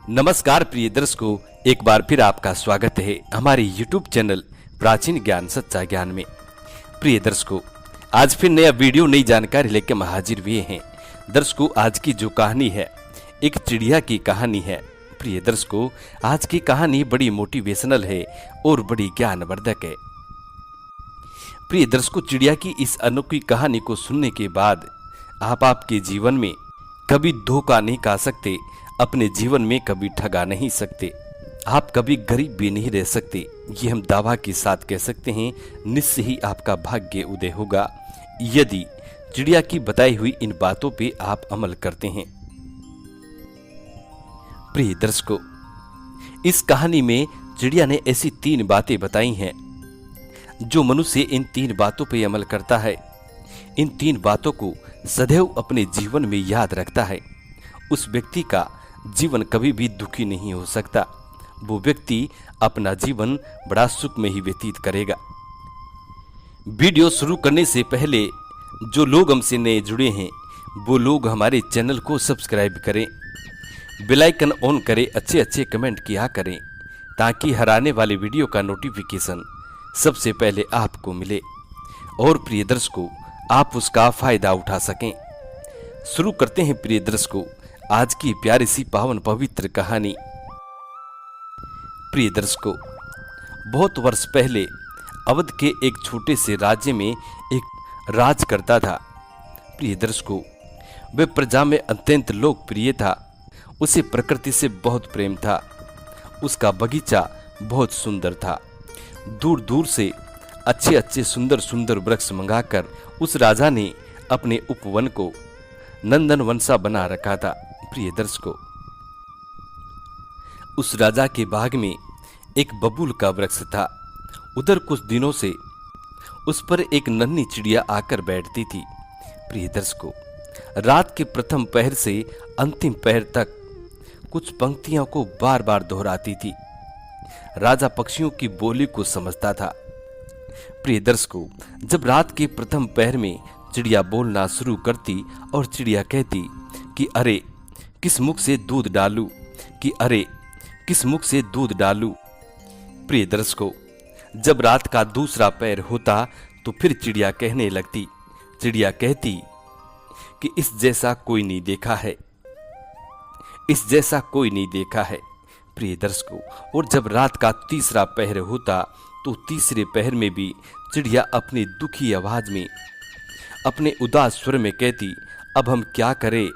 नमस्कार प्रिय दर्शकों, एक बार फिर आपका स्वागत है हमारे YouTube चैनल प्राचीन ज्ञान सच्चा ज्ञान में। प्रिय दर्शकों, आज फिर नया वीडियो नई जानकारी लेकर हम हाजिर हुए हैं। दर्शकों, आज की जो कहानी है एक चिड़िया की कहानी है। प्रिय दर्शकों, आज की कहानी बड़ी मोटिवेशनल है और बड़ी ज्ञानवर्धक है। प्रिय दर्शकों, चिड़िया की इस अनोखी कहानी को सुनने के बाद आप आपके जीवन में कभी धोखा नहीं खा सकते, अपने जीवन में कभी ठगा नहीं सकते, आप कभी गरीब भी नहीं रह सकते। ये हम दावा के साथ कह सकते हैं। निश्चय ही आपका भाग्य उदय होगा यदि चिड़िया की बताई हुई इन बातों पे आप अमल करते हैं। प्रिय दर्शकों, इस कहानी में चिड़िया ने ऐसी 3 बातें बताई हैं। जो मनुष्य इन 3 बातों पे अमल करता है, इन 3 बातों को सदैव अपने जीवन में याद रखता है, उस व्यक्ति का जीवन कभी भी दुखी नहीं हो सकता। वो व्यक्ति अपना जीवन बड़ा सुख में ही व्यतीत करेगा। वीडियो शुरू करने से पहले जो लोग हमसे नए जुड़े हैं वो लोग हमारे चैनल को सब्सक्राइब करें, बेल आइकन ऑन करें, अच्छे कमेंट किया करें ताकि हर आने वाले वीडियो का नोटिफिकेशन सबसे पहले आपको मिले और प्रिय दर्शकों आप उसका फायदा उठा सकें। शुरू करते हैं प्रिय दर्शकों आज की प्यारी सी पावन पवित्र कहानी। प्रिय दर्शकों, बहुत वर्ष पहले अवध के एक छोटे से राज्य में एक राज करता था। प्रिय दर्शकों, वह प्रजा में अत्यंत लोकप्रिय था। उसे प्रकृति से बहुत प्रेम था। उसका बगीचा बहुत सुंदर था। दूर दूर से अच्छे सुंदर सुंदर वृक्ष मंगाकर उस राजा ने अपने उपवन को नंदन वनसा बना रखा था। प्रिय दर्शकों, उस राजा के बाग में एक बबूल का वृक्ष था। उधर कुछ दिनों से उस पर एक नन्ही चिड़िया आकर बैठती थी। प्रिय दर्शकों, रात के प्रथम पहर से अंतिम पहर तक कुछ पंक्तियों को बार बार दोहराती थी। राजा पक्षियों की बोली को समझता था। प्रिय दर्शकों, जब रात के प्रथम पहर में चिड़िया बोलना शुरू करती और चिड़िया कहती कि अरे किस मुख से दूध डालूं, कि अरे किस मुख से दूध डालूं। प्रिय दर्शकों, जब रात का दूसरा पहर होता तो फिर चिड़िया कहने लगती। चिड़िया कहती कि इस जैसा कोई नहीं देखा है, इस जैसा कोई नहीं देखा है। प्रिय दर्शकों, और जब रात का तीसरा पहर होता तो तीसरे पहर में भी चिड़िया अपनी दुखी आवाज में, अपने उदास स्वर में कहती, अब हम क्या करें,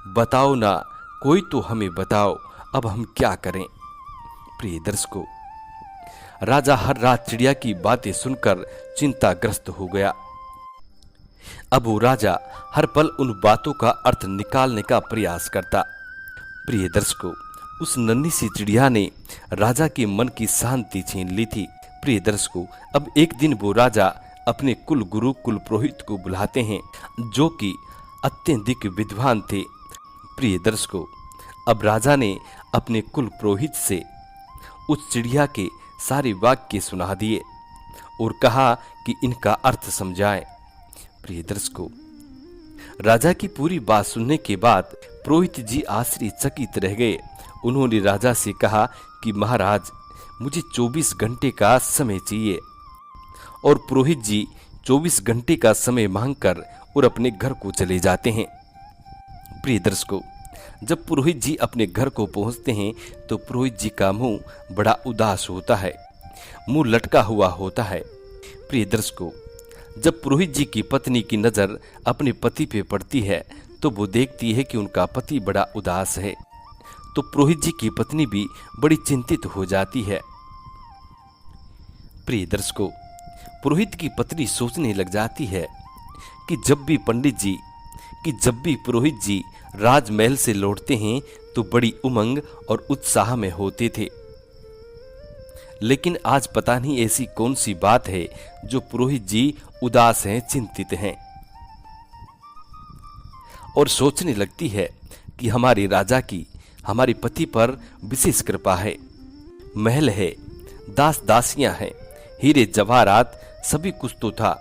बताओ ना, कोई तो हमें बताओ, अब हम क्या करें। प्रिय दर्शकों, राजा हर रात चिड़िया की बातें सुनकर चिंताग्रस्त हो गया। अब वो राजा हर पल उन बातों का अर्थ निकालने का प्रयास करता। प्रिय दर्शकों, उस नन्ही सी चिड़िया ने राजा के मन की शांति छीन ली थी। प्रिय दर्शकों, अब एक दिन वो राजा अपने कुल गुरु कुल पुरोहित को बुलाते हैं जो कि अत्यधिक विद्वान थे। प्रिय दर्शकों, अब राजा ने अपने कुल पुरोहित से उस चिड़िया के सारे वाक्य सुना दिए और कहा कि इनका अर्थ समझाएं। प्रिय दर्शकों, राजा की पूरी बात सुनने के बाद पुरोहित जी आश्चर्यचकित रह गए। उन्होंने राजा से कहा कि महाराज, मुझे 24 घंटे का समय चाहिए। और पुरोहित जी 24 घंटे का समय मांगकर और अपने घर को चले जाते हैं। प्रिय दर्शकों, जब पुरोहित जी अपने घर को पहुंचते हैं तो पुरोहित जी का मुंह बड़ा उदास होता है, मुंह लटका हुआ होता है। प्रिय दर्शकों, जब पुरोहित जी की पत्नी की नजर अपने पति पे पड़ती है तो वो देखती है कि उनका पति बड़ा उदास है। तो पुरोहित जी की पत्नी भी बड़ी चिंतित हो जाती है। प्रिय दर्शकों, पुरोहित की पत्नी सोचने लग जाती है कि जब भी पुरोहित जी राजमहल से लौटते हैं तो बड़ी उमंग और उत्साह में होते थे, लेकिन आज पता नहीं ऐसी कौन सी बात है जो पुरोहित जी उदास हैं, चिंतित हैं। और सोचने लगती है कि हमारे राजा की हमारे पति पर विशेष कृपा है, महल है, दास दासियां हैं, हीरे जवाहरात सभी कुछ तो था।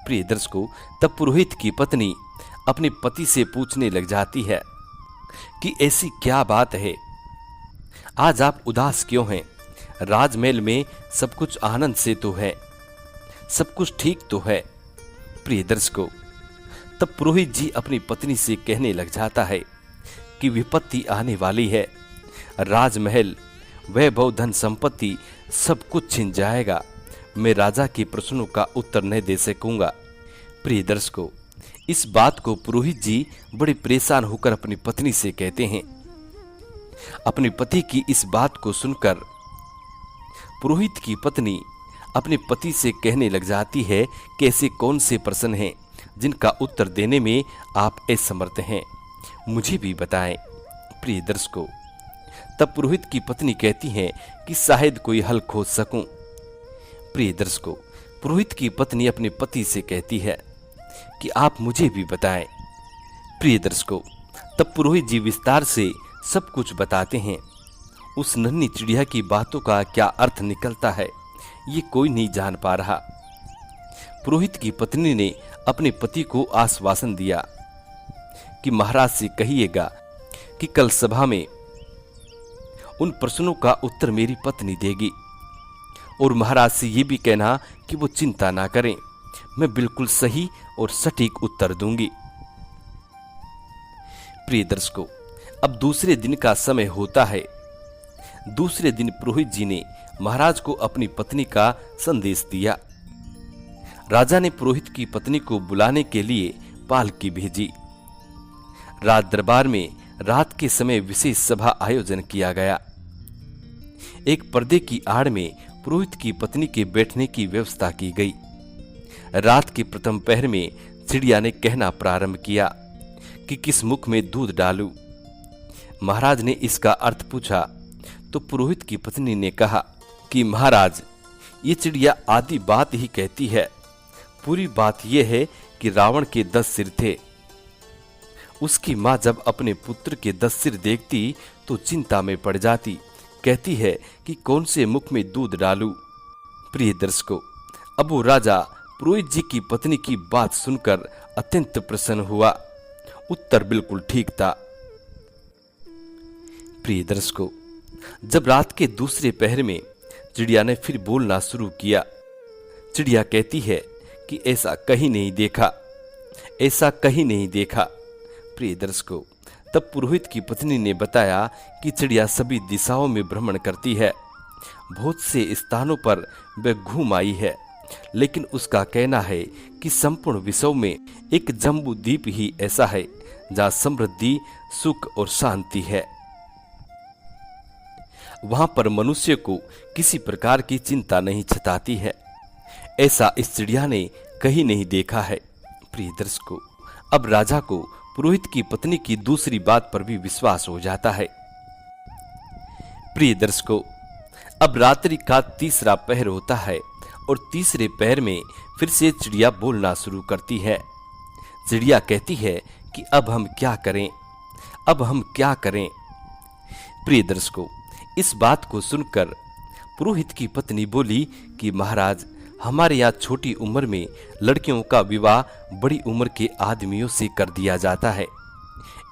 प्रिय दर्शकों, तब पुरोहित की पत्नी अपने पति से पूछने लग जाती है कि ऐसी क्या बात है आज आप उदास क्यों हैं? राजमहल में सब कुछ आनंद से तो है, सब कुछ ठीक तो है। प्रिय दर्शकों, तब पुरोहित जी अपनी पत्नी से कहने लग जाता है कि विपत्ति आने वाली है। राजमहल, वैभव, धन संपत्ति सब कुछ छिन जाएगा। मैं राजा के प्रश्नों का उत्तर नहीं दे सकूंगा। प्रिय दर्शकों, इस बात को पुरोहित जी बड़े परेशान होकर अपनी पत्नी से कहते हैं। अपने पति की इस बात को सुनकर पुरोहित की पत्नी अपने पति से कहने लग जाती है कि ऐसे कौन से प्रश्न हैं जिनका उत्तर देने में आप असमर्थ हैं, मुझे भी बताएं। प्रिय दर्शकों, तब पुरोहित की पत्नी कहती है कि शायद कोई हल खोज सकूं। प्रिय दर्शकों, पुरोहित की पत्नी अपने पति से कहती है कि आप मुझे भी बताएं। प्रिय दर्शकों, तब पुरोहित जी विस्तार से सब कुछ बताते हैं। उस नन्ही चिड़िया की बातों का क्या अर्थ निकलता है, ये कोई नहीं जान पा रहा। पुरोहित की पत्नी ने अपने पति को आश्वासन दिया कि महाराज से कहिएगा कि कल सभा में उन प्रश्नों का उत्तर मेरी पत्नी देगी, और महाराज से ये भी कहना कि वो चिंता ना करें, मैं बिल्कुल सही और सटीक उत्तर दूंगी। प्रिय दर्शकों, अब दूसरे दिन का समय होता है। दूसरे दिन पुरोहित जी ने महाराज को अपनी पत्नी का संदेश दिया। राजा ने पुरोहित की पत्नी को बुलाने के लिए पालकी भेजी। राज दरबार में रात के समय विशेष सभा आयोजन किया गया। एक पर्दे की आड़ में पुरोहित की पत्नी के बैठने की व्यवस्था की गई। रात के प्रथम पहर में चिड़िया ने कहना प्रारंभ किया कि किस मुख में दूध डालूं। महाराज ने इसका अर्थ पूछा तो पुरोहित की पत्नी ने कहा कि महाराज, ये चिड़िया आधी बात ही कहती है। पूरी बात यह है कि रावण के 10 सिर थे। उसकी मां जब अपने पुत्र के 10 सिर देखती तो चिंता में पड़ जाती। कहती है कि कौन से मुख में दूध डालूं। प्रिय दर्शकों, अब वो राजा पुरोहित जी की पत्नी की बात सुनकर अत्यंत प्रसन्न हुआ। उत्तर बिल्कुल ठीक था। प्रिय दर्शकों, जब रात के दूसरे पहर में चिड़िया ने फिर बोलना शुरू किया। चिड़िया कहती है कि ऐसा कहीं नहीं देखा, ऐसा कहीं नहीं देखा। प्रिय दर्शकों, तब पुरोहित की पत्नी ने बताया कि चिड़िया सभी दिशाओं में भ्रमण करती है, बहुत से स्थानों पर वह घूम आई है, लेकिन उसका कहना है कि संपूर्ण विश्व में एक जम्बू द्वीप ही ऐसा है जहां समृद्धि, सुख और शांति है। वहां पर मनुष्य को किसी प्रकार की चिंता नहीं सताती है। ऐसा इस चिड़िया ने कहीं नहीं देखा है। प्रिय दर्शकों, अब राजा को पुरोहित की पत्नी की दूसरी बात पर भी विश्वास हो जाता है। प्रिय दर्शकों, अब रात्रि का तीसरा पहर होता है और तीसरे पहर में फिर से चिड़िया बोलना शुरू करती है। चिड़िया कहती है कि अब हम क्या करें, अब हम क्या करें। प्रिय दर्शकों, इस बात को सुनकर पुरोहित की पत्नी बोली कि महाराज, हमारे यहाँ छोटी उम्र में लड़कियों का विवाह बड़ी उम्र के आदमियों से कर दिया जाता है।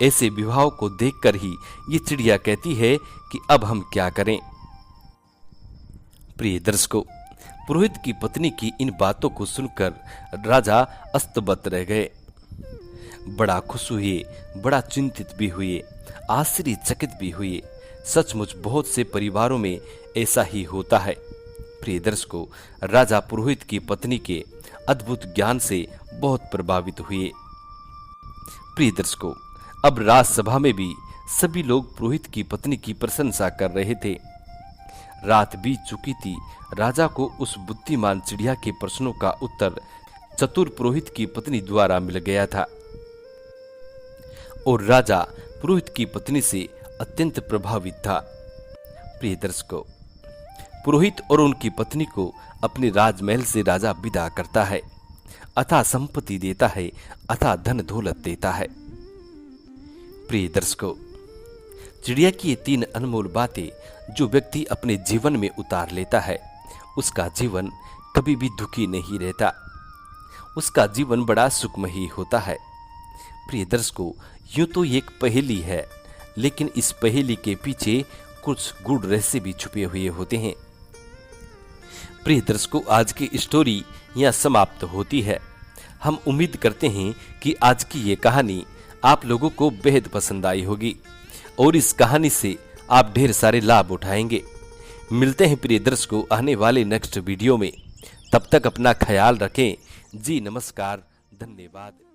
ऐसे विवाह को देखकर ही ये चिड़िया कहती है कि अब हम क्या करें। प्रिय दर्शकों, पुरोहित की पत्नी की इन बातों को सुनकर राजा अस्तबत रह गए। बड़ा खुश हुए, बड़ा चिंतित भी हुए, आश्चर्यचकित भी हुए। सचमुच बहुत से परिवारों में ऐसा ही होता है। प्रिय दर्शकों, राजा पुरोहित की पत्नी के अद्भुत ज्ञान से बहुत प्रभावित हुए। प्रिय दर्शकों, अब राजसभा में भी सभी लोग पुरोहित की पत्नी की प्रशंसा कर रहे थे। रात बीत चुकी थी। राजा को उस बुद्धिमान चिड़िया के प्रश्नों का उत्तर चतुर पुरोहित की पत्नी द्वारा मिल गया था और राजा पुरोहित की पत्नी से अत्यंत प्रभावित था। प्रिय दर्शकों, पुरोहित और उनकी पत्नी को अपने राजमहल से राजा विदा करता है, अथाह संपत्ति देता है, अथाह धन दौलत देता है। प्रिय दर्शकों, चिड़िया की ये 3 अनमोल बातें जो व्यक्ति अपने जीवन में उतार लेता है, उसका जीवन कभी भी दुखी नहीं रहता, उसका जीवन बड़ा सुखमयी होता है। प्रिय दर्शकों, यूं तो ये एक पहेली है, लेकिन इस पहेली के पीछे कुछ गूढ़ रहस्य भी छुपे हुए होते हैं। प्रिय दर्शकों, आज की स्टोरी यहाँ समाप्त होती है। हम उम्मीद करते हैं कि आज की ये कहानी आप लोगों को बेहद पसंद आई होगी और इस कहानी से आप ढेर सारे लाभ उठाएंगे। मिलते हैं प्रिय दर्शकों आने वाले नेक्स्ट वीडियो में। तब तक अपना ख्याल रखें। जी नमस्कार, धन्यवाद।